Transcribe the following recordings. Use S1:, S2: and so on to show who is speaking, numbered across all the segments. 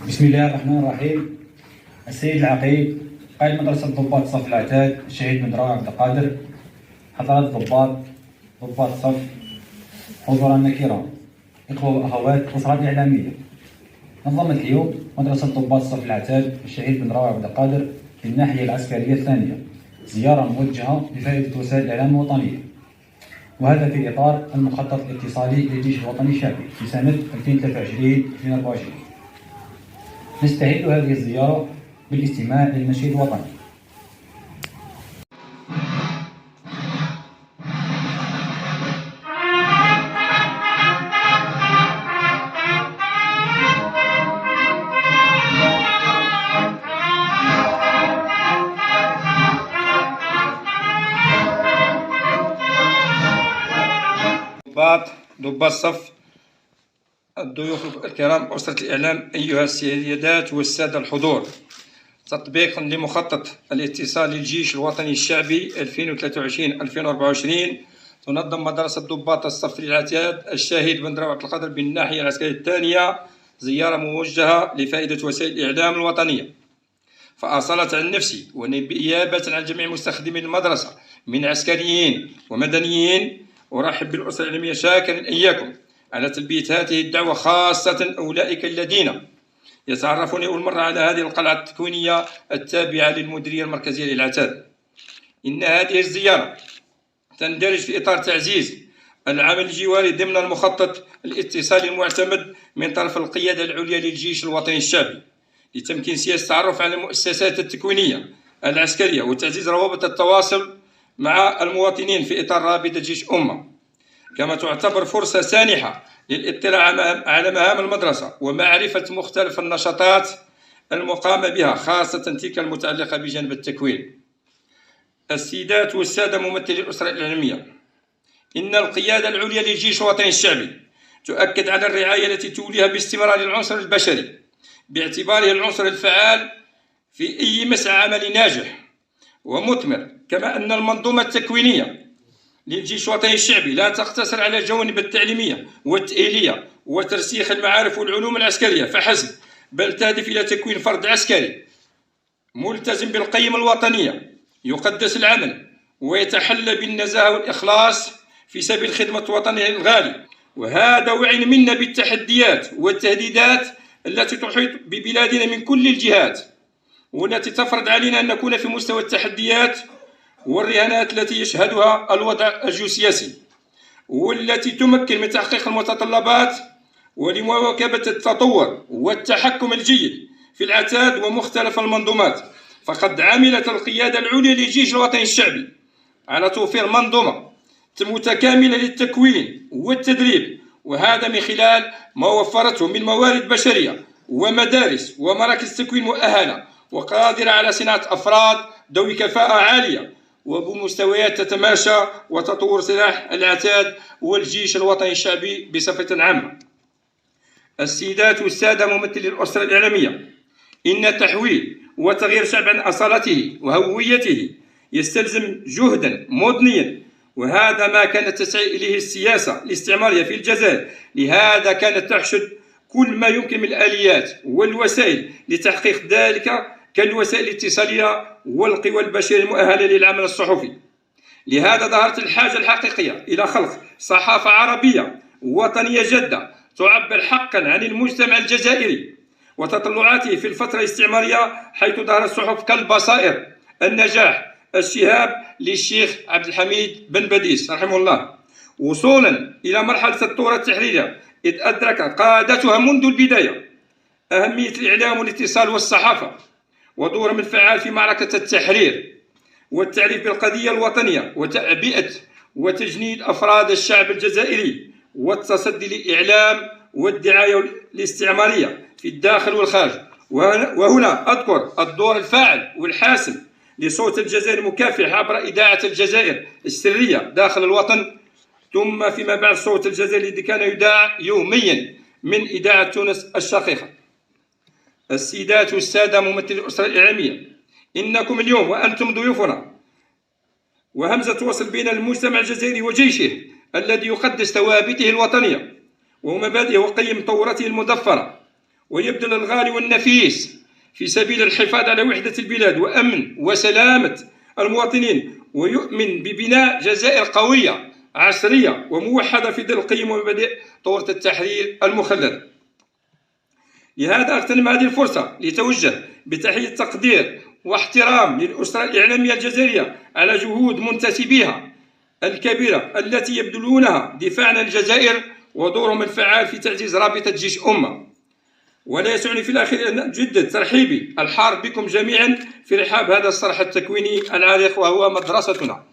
S1: بسم الله الرحمن الرحيم. السيد العقيد قائد مدرسة ضباط صف العتاد الشهيد بن دراوي عبد القادر، حضرات ضباط صف، حضورنا الكرام، إخوة وأخوات الأسرة الإعلامية. نظمت اليوم مدرسة ضباط صف العتاد الشهيد بن دراوي عبد القادر في الناحية العسكرية الثانية زيارة موجهة بفائدة وسائل الإعلام الوطنية، وهذا في إطار المخطط الاتصالي للجيش الوطني الشعبي في سنة 2023-2024. نستهل هذه الزيارة بالاستماع للنشيد الوطني.
S2: ضباط الصف، الضيوف الكرام، أسرة الإعلام، أيها السيدات والسادة الحضور. تطبيقا لمخطط الاتصال للجيش الوطني الشعبي 2023-2024 تنظم مدرسة ضباط الصف للعتاد الشهيد بن دراوي عبد القادر بالناحية العسكرية الثانية زيارة موجهة لفائدة وسائل الإعلام الوطنية. فأصالة عن نفسي ونيابة عن جميع مستخدمين المدرسة من عسكريين ومدنيين أرحب بالأسرة الإعلامية شاكرا إياكم على تلبية هذه الدعوة، خاصة أولئك الذين يتعرفون أول مرة على هذه القلعة التكوينية التابعة للمديرية المركزية للعتاد. إن هذه الزيارة تندرج في إطار تعزيز العمل الجواري ضمن المخطط الاتصالي المعتمد من طرف القيادة العليا للجيش الوطني الشعبي لتمكين سياسة التعرف على المؤسسات التكوينية العسكرية وتعزيز روابط التواصل مع المواطنين في إطار رابطة جيش أمة. كما تعتبر فرصة سانحة للاطلاع على مهام المدرسة ومعرفة مختلف النشاطات المقامة بها، خاصة تلك المتعلقة بجانب التكوين. السيدات والسادة ممثلي الأسرة الإعلامية، إن القيادة العليا للجيش الوطني الشعبي تؤكد على الرعاية التي توليها باستمرار العنصر البشري باعتباره العنصر الفعال في أي مسعى عملي ناجح ومثمر، كما أن المنظومة التكوينية للجيش الوطني الشعبي لا تقتصر على الجوانب التعليمية والتأهيلية وترسيخ المعارف والعلوم العسكرية فحسب، بل تهدف إلى تكوين فرد عسكري ملتزم بالقيم الوطنية يقدس العمل ويتحلى بالنزاهة والإخلاص في سبيل خدمة وطنه الغالي. وهذا وعي منا بالتحديات والتهديدات التي تحيط ببلادنا من كل الجهات، والتي تفرض علينا أن نكون في مستوى التحديات والرهانات التي يشهدها الوضع الجيوسياسي، والتي تمكن من تحقيق المتطلبات ولمواكبة التطور والتحكم الجيد في العتاد ومختلف المنظومات. فقد عملت القيادة العليا للجيش الوطني الشعبي على توفير منظومة متكاملة للتكوين والتدريب، وهذا من خلال ما وفرته من موارد بشرية ومدارس ومراكز تكوين مؤهلة وقادرة على صناعة أفراد ذوي كفاءة عالية وبمستويات تتماشى وتطور سلاح العتاد والجيش الوطني الشعبي بصفة عامة. السيدات والسادة ممثلي الأسرة الإعلامية، إن تحويل وتغيير شعب عن أصالته وهويته يستلزم جهدا مضنيا، وهذا ما كانت تسعى إليه السياسة الاستعمارية في الجزائر. لهذا كانت تحشد كل ما يمكن من الآليات والوسائل لتحقيق ذلك كالوسائل الاتصالية والقوى البشرية المؤهلة للعمل الصحفي. لهذا ظهرت الحاجة الحقيقية إلى خلق صحافة عربية وطنية جادة تعبر حقا عن المجتمع الجزائري وتطلعاته في الفترة الاستعمارية، حيث ظهرت صحف كالبصائر، النجاح، الشهاب للشيخ عبد الحميد بن بديس رحمه الله، وصولا إلى مرحلة الثورة التحريرية، إذ أدرك قادتها منذ البداية أهمية الإعلام والاتصال والصحافة ودورهم الفعال في معركة التحرير والتعريف بالقضية الوطنية وتعبئة وتجنيد أفراد الشعب الجزائري والتصدي للإعلام والدعاية الاستعمارية في الداخل والخارج. وهنا أذكر الدور الفاعل والحاسم لصوت الجزائر المكافح عبر إذاعة الجزائر السرية داخل الوطن، ثم فيما بعد صوت الجزائر الذي كان يذاع يوميا من إذاعة تونس الشقيقة. السيدات والسادة ممثلي الأسرة الإعلامية، إنكم اليوم وأنتم ضيوفنا وهمزة وصل بين المجتمع الجزائري وجيشه الذي يقدس ثوابته الوطنية ومبادئه وقيم طورته المظفرة، ويبذل الغالي والنفيس في سبيل الحفاظ على وحدة البلاد وأمن وسلامة المواطنين، ويؤمن ببناء جزائر قوية عصرية وموحدة في ظل قيم ومبادئ ثورة التحرير المخلدة. لهذا أغتنم هذه الفرصة لتوجه بتحية تقدير واحترام للأسرة الإعلامية الجزائرية على جهود منتسبيها الكبيرة التي يبذلونها دفاعا عن الجزائر ودورهم الفعال في تعزيز رابطة جيش أمة. ولا يسعني في الأخير أن أجدد ترحيبي الحار بكم جميعا في رحاب هذا الصرح التكويني العريق وهو مدرستنا.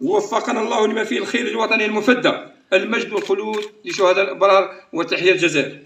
S2: ووفقنا الله لما فيه الخير الوطني المفدى. المجد والخلود لشهداء الأبرار وتحية الجزائر.